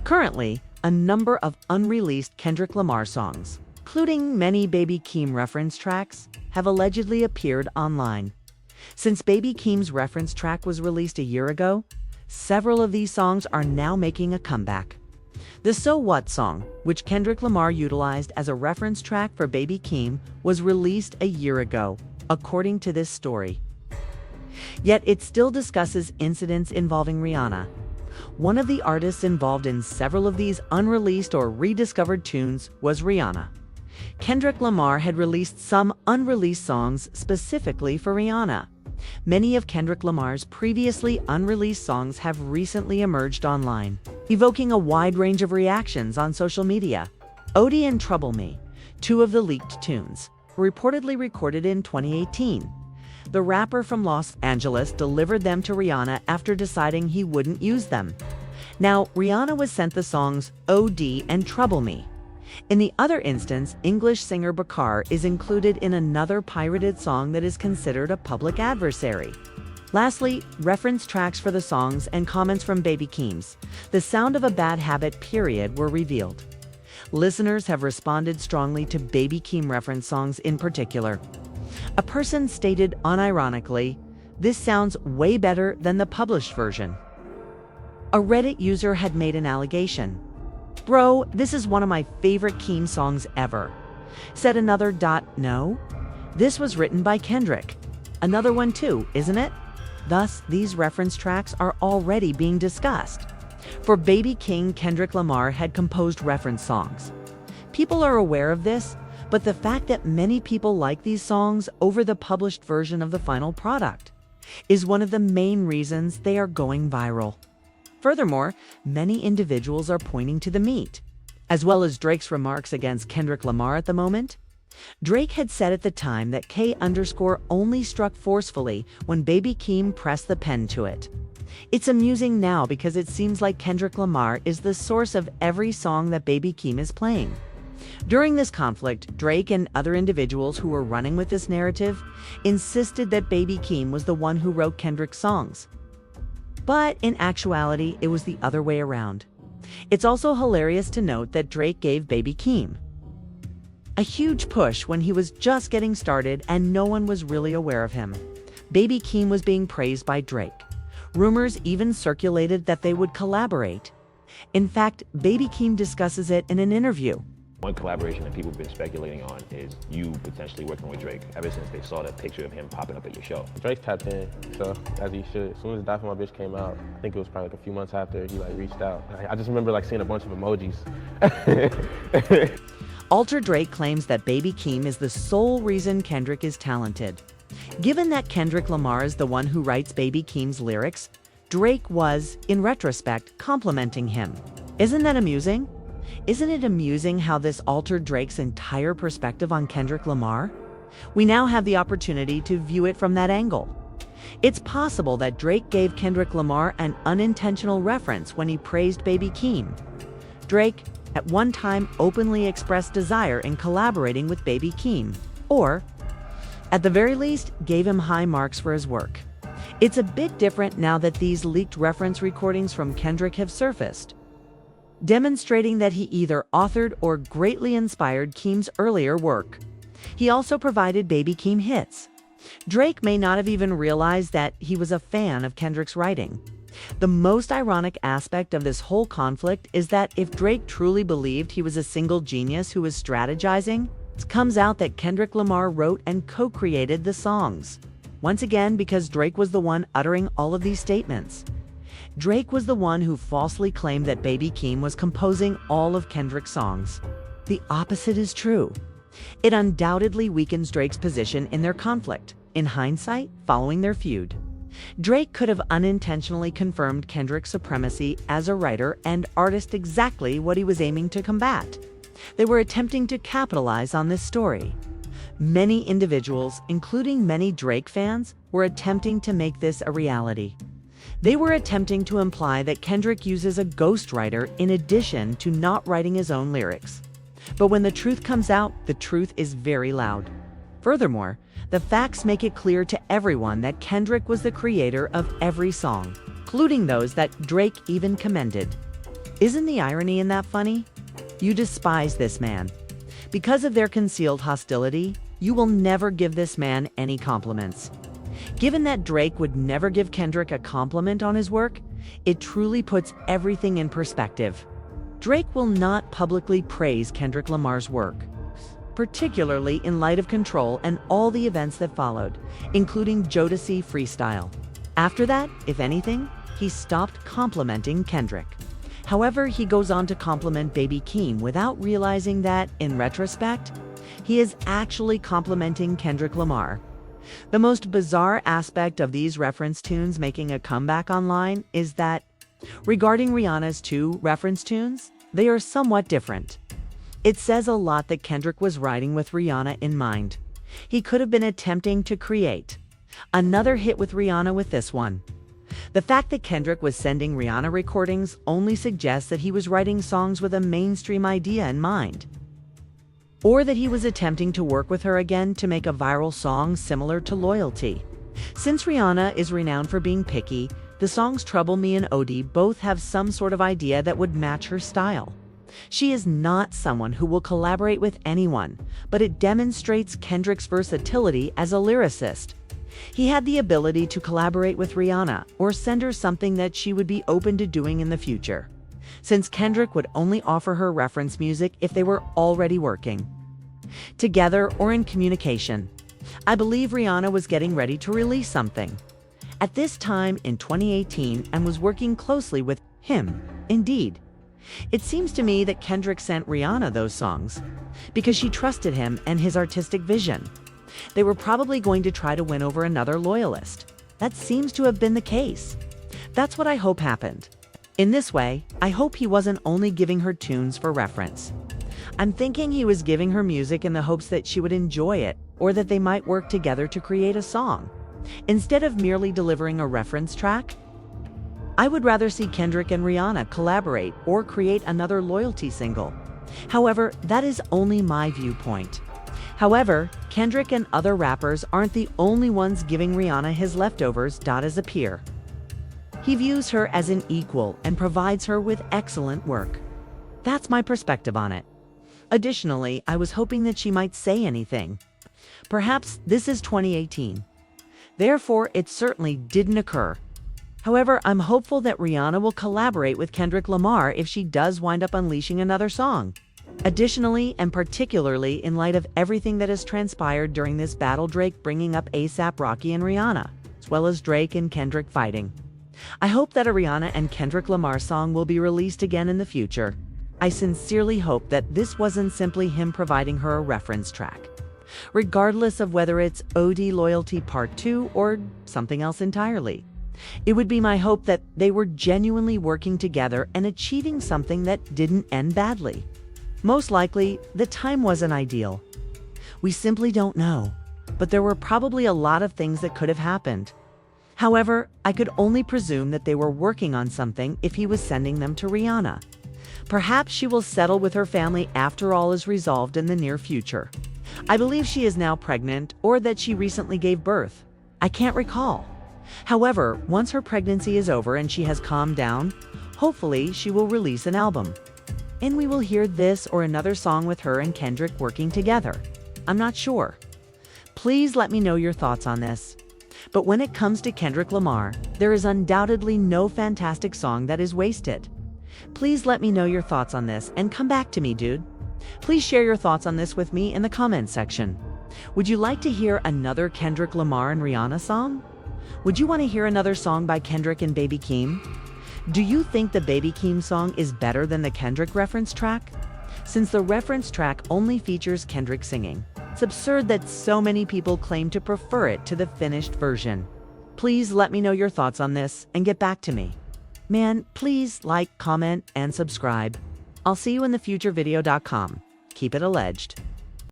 Currently, a number of unreleased Kendrick Lamar songs, including many Baby Keem reference tracks, have allegedly appeared online. Since Baby Keem's reference track was released a year ago, several of these songs are now making a comeback. The So What song, which Kendrick Lamar utilized as a reference track for Baby Keem, was released a year ago, according to this story. Yet it still discusses incidents involving Rihanna. One of the artists involved in several of these unreleased or rediscovered tunes was Rihanna. Kendrick Lamar had released some unreleased songs specifically for Rihanna. Many of Kendrick Lamar's previously unreleased songs have recently emerged online, evoking a wide range of reactions on social media. Odie and Trouble Me, two of the leaked tunes, were reportedly recorded in 2018. The rapper from Los Angeles delivered them to Rihanna after deciding he wouldn't use them. Now, Rihanna was sent the songs OD and Trouble Me. In the other instance, English singer Bakar is included in another pirated song that is considered a public adversary. Lastly, reference tracks for the songs and comments from Baby Keem's The Sound of a Bad Habit period were revealed. Listeners have responded strongly to Baby Keem reference songs in particular. A person stated unironically, "This sounds way better than the published version." A Reddit user had made an allegation. "Bro, this is one of my favorite Keem songs ever." Said another, "No, this was written by Kendrick." Another one too, isn't it? Thus, these reference tracks are already being discussed. For Baby Keem, Kendrick Lamar had composed reference songs. People are aware of this, but the fact that many people like these songs over the published version of the final product is one of the main reasons they are going viral. Furthermore, many individuals are pointing to the meat, as well as Drake's remarks against Kendrick Lamar at the moment. Drake had said at the time that K_ only struck forcefully when Baby Keem pressed the pen to it. It's amusing now because it seems like Kendrick Lamar is the source of every song that Baby Keem is playing. During this conflict, Drake and other individuals who were running with this narrative insisted that Baby Keem was the one who wrote Kendrick's songs. But in actuality, it was the other way around. It's also hilarious to note that Drake gave Baby Keem a huge push when he was just getting started and no one was really aware of him. Baby Keem was being praised by Drake. Rumors even circulated that they would collaborate. In fact, Baby Keem discusses it in an interview. One collaboration that people have been speculating on is you potentially working with Drake ever since they saw that picture of him popping up at your show. Drake tapped in, so as he should. As soon as Die For My Bitch came out, I think it was probably like a few months after, he reached out. I just remember seeing a bunch of emojis. Alter Drake claims that Baby Keem is the sole reason Kendrick is talented. Given that Kendrick Lamar is the one who writes Baby Keem's lyrics, Drake was, in retrospect, complimenting him. Isn't that amusing? Isn't it amusing how this altered Drake's entire perspective on Kendrick Lamar? We now have the opportunity to view it from that angle. It's possible that Drake gave Kendrick Lamar an unintentional reference when he praised Baby Keem. Drake, at one time, openly expressed desire in collaborating with Baby Keem, or, at the very least, gave him high marks for his work. It's a bit different now that these leaked reference recordings from Kendrick have surfaced, demonstrating that he either authored or greatly inspired Keem's earlier work. He also provided Baby Keem hits. Drake may not have even realized that he was a fan of Kendrick's writing. The most ironic aspect of this whole conflict is that if Drake truly believed he was a single genius who was strategizing, it comes out that Kendrick Lamar wrote and co-created the songs. Once again, because Drake was the one uttering all of these statements. Drake was the one who falsely claimed that Baby Keem was composing all of Kendrick's songs. The opposite is true. It undoubtedly weakens Drake's position in their conflict, in hindsight, following their feud. Drake could have unintentionally confirmed Kendrick's supremacy as a writer and artist, exactly what he was aiming to combat. They were attempting to capitalize on this story. Many individuals, including many Drake fans, were attempting to make this a reality. They were attempting to imply that Kendrick uses a ghostwriter in addition to not writing his own lyrics. But when the truth comes out, the truth is very loud. Furthermore, the facts make it clear to everyone that Kendrick was the creator of every song, including those that Drake even commended. Isn't the irony in that funny? You despise this man. Because of their concealed hostility, you will never give this man any compliments. Given that Drake would never give Kendrick a compliment on his work, it truly puts everything in perspective. Drake will not publicly praise Kendrick Lamar's work, particularly in light of Control and all the events that followed, including Jodeci Freestyle. After that, if anything, he stopped complimenting Kendrick. However, he goes on to compliment Baby Keem without realizing that, in retrospect, he is actually complimenting Kendrick Lamar. The most bizarre aspect of these reference tunes making a comeback online is that, regarding Rihanna's two reference tunes, they are somewhat different. It says a lot that Kendrick was writing with Rihanna in mind. He could have been attempting to create another hit with Rihanna with this one. The fact that Kendrick was sending Rihanna recordings only suggests that he was writing songs with a mainstream idea in mind, or that he was attempting to work with her again to make a viral song similar to Loyalty. Since Rihanna is renowned for being picky, the songs Trouble Me and OD both have some sort of idea that would match her style. She is not someone who will collaborate with anyone, but it demonstrates Kendrick's versatility as a lyricist. He had the ability to collaborate with Rihanna or send her something that she would be open to doing in the future, since Kendrick would only offer her reference music if they were already working together or in communication. I believe Rihanna was getting ready to release something at this time in 2018 and was working closely with him. Indeed, it seems to me that Kendrick sent Rihanna those songs because she trusted him and his artistic vision. They were probably going to try to win over another loyalist. That seems to have been the case. That's what I hope happened. In this way, I hope he wasn't only giving her tunes for reference. I'm thinking he was giving her music in the hopes that she would enjoy it or that they might work together to create a song. Instead of merely delivering a reference track, I would rather see Kendrick and Rihanna collaborate or create another Loyalty single. However, that is only my viewpoint. However, Kendrick and other rappers aren't the only ones giving Rihanna his leftovers. As a peer, he views her as an equal and provides her with excellent work. That's my perspective on it. Additionally, I was hoping that she might say anything. Perhaps this is 2018. Therefore, it certainly didn't occur. However, I'm hopeful that Rihanna will collaborate with Kendrick Lamar if she does wind up unleashing another song. Additionally, and particularly in light of everything that has transpired during this battle, Drake bringing up A$AP Rocky and Rihanna, as well as Drake and Kendrick fighting, I hope that a Rihanna and Kendrick Lamar song will be released again in the future. I sincerely hope that this wasn't simply him providing her a reference track, regardless of whether it's OD Loyalty Part 2 or something else entirely. It would be my hope that they were genuinely working together and achieving something that didn't end badly. Most likely, the time wasn't ideal. We simply don't know, but there were probably a lot of things that could have happened. However, I could only presume that they were working on something if he was sending them to Rihanna. Perhaps she will settle with her family after all is resolved in the near future. I believe she is now pregnant or that she recently gave birth. I can't recall. However, once her pregnancy is over and she has calmed down, hopefully she will release an album, and we will hear this or another song with her and Kendrick working together. I'm not sure. Please let me know your thoughts on this. But when it comes to Kendrick Lamar, there is undoubtedly no fantastic song that is wasted. Please let me know your thoughts on this and come back to me, dude. Please share your thoughts on this with me in the comments section. Would you like to hear another Kendrick Lamar and Rihanna song? Would you want to hear another song by Kendrick and Baby Keem? Do you think the Baby Keem song is better than the Kendrick reference track? Since the reference track only features Kendrick singing, it's absurd that so many people claim to prefer it to the finished version. Please let me know your thoughts on this and get back to me. Man, please like, comment, and subscribe. I'll see you in the future video.com. Keep it alleged.